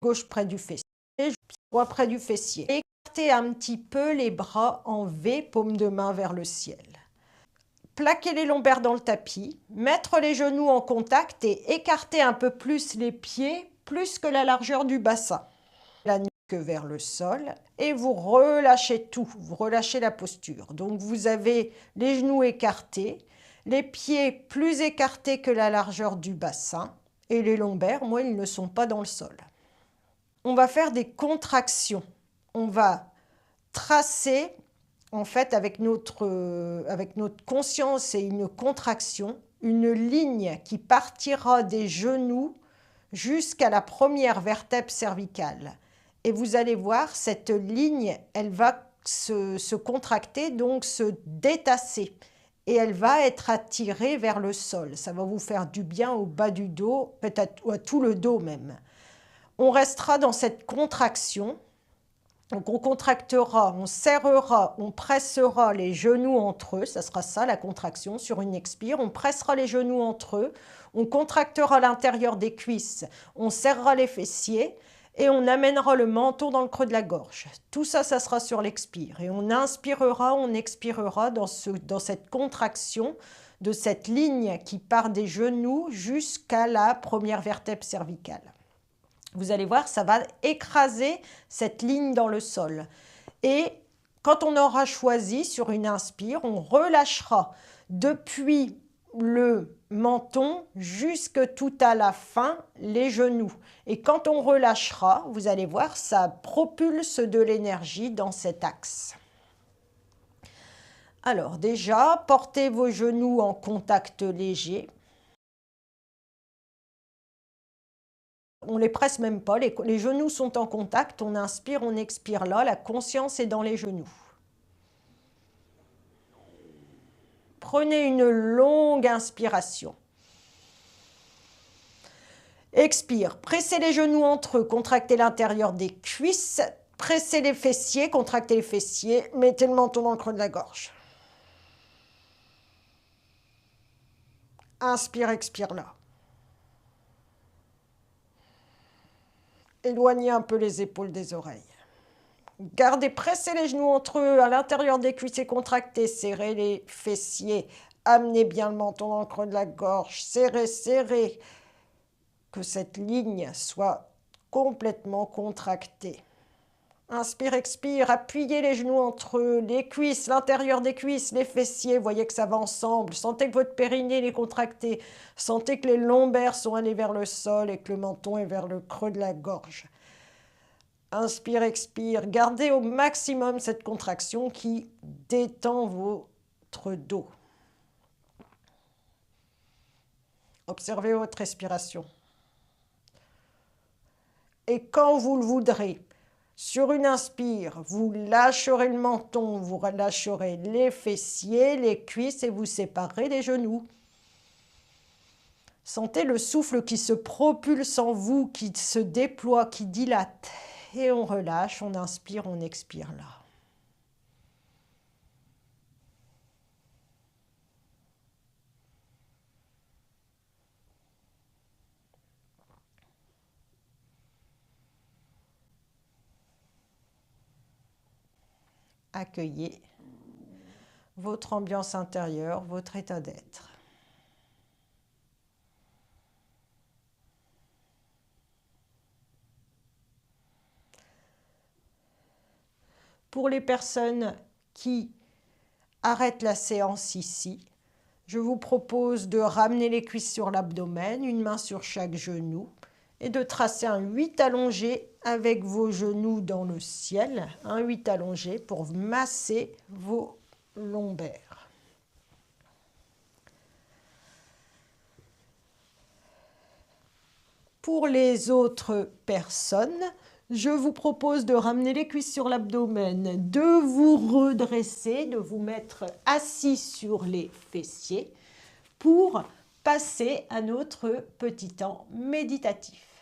gauche près du fessier, pied droit près du fessier. Écartez un petit peu les bras en V, paume de main vers le ciel. Plaquer les lombaires dans le tapis, mettre les genoux en contact et écarter un peu plus les pieds, plus que la largeur du bassin. La nuque vers le sol et vous relâchez tout, vous relâchez la posture. Donc vous avez les genoux écartés, les pieds plus écartés que la largeur du bassin et les lombaires, moi, ils ne sont pas dans le sol. On va faire des contractions. On va tracer, en fait, avec notre conscience et une contraction, une ligne qui partira des genoux jusqu'à la première vertèbre cervicale. Et vous allez voir, cette ligne, elle va se contracter, donc se détasser. Et elle va être attirée vers le sol. Ça va vous faire du bien au bas du dos, peut-être à tout le dos même. On restera dans cette contraction. Donc on contractera, on serrera, on pressera les genoux entre eux. Ça sera ça la contraction sur une expire. On pressera les genoux entre eux. On contractera l'intérieur des cuisses. On serrera les fessiers. Et on amènera le menton dans le creux de la gorge. Tout ça, ça sera sur l'expire. Et on inspirera, on expirera dans cette contraction de cette ligne qui part des genoux jusqu'à la première vertèbre cervicale. Vous allez voir, ça va écraser cette ligne dans le sol. Et quand on aura choisi sur une inspire, on relâchera depuis le menton jusque tout à la fin les genoux. Et quand on relâchera, vous allez voir, ça propulse de l'énergie dans cet axe. Alors déjà, portez vos genoux en contact léger. On ne les presse même pas, les genoux sont en contact, on inspire, on expire là, la conscience est dans les genoux. Prenez une longue inspiration. Expire, pressez les genoux entre eux, contractez l'intérieur des cuisses, pressez les fessiers, contractez les fessiers, mettez le menton dans le creux de la gorge. Inspire, expire là. Éloignez un peu les épaules des oreilles. Gardez, pressez les genoux entre eux, à l'intérieur des cuisses et contractez, serrez les fessiers, amenez bien le menton dans le creux de la gorge, serrez, serrez, que cette ligne soit complètement contractée. Inspire, expire, appuyez les genoux entre eux, les cuisses, l'intérieur des cuisses, les fessiers, voyez que ça va ensemble. Sentez que votre périnée est contracté, sentez que les lombaires sont allés vers le sol et que le menton est vers le creux de la gorge. Inspire, expire, gardez au maximum cette contraction qui détend votre dos. Observez votre respiration. Et quand vous le voudrez, sur une inspire, vous lâcherez le menton, vous relâcherez les fessiers, les cuisses et vous séparez les genoux. Sentez le souffle qui se propulse en vous, qui se déploie, qui dilate. Et on relâche, on inspire, on expire là. Accueillez votre ambiance intérieure, votre état d'être. Pour les personnes qui arrêtent la séance ici, je vous propose de ramener les cuisses sur l'abdomen, une main sur chaque genou, et de tracer un 8 allongé avec vos genoux dans le ciel, un 8 allongé pour masser vos lombaires. Pour les autres personnes, je vous propose de ramener les cuisses sur l'abdomen, de vous redresser, de vous mettre assis sur les fessiers pour passer à notre petit temps méditatif.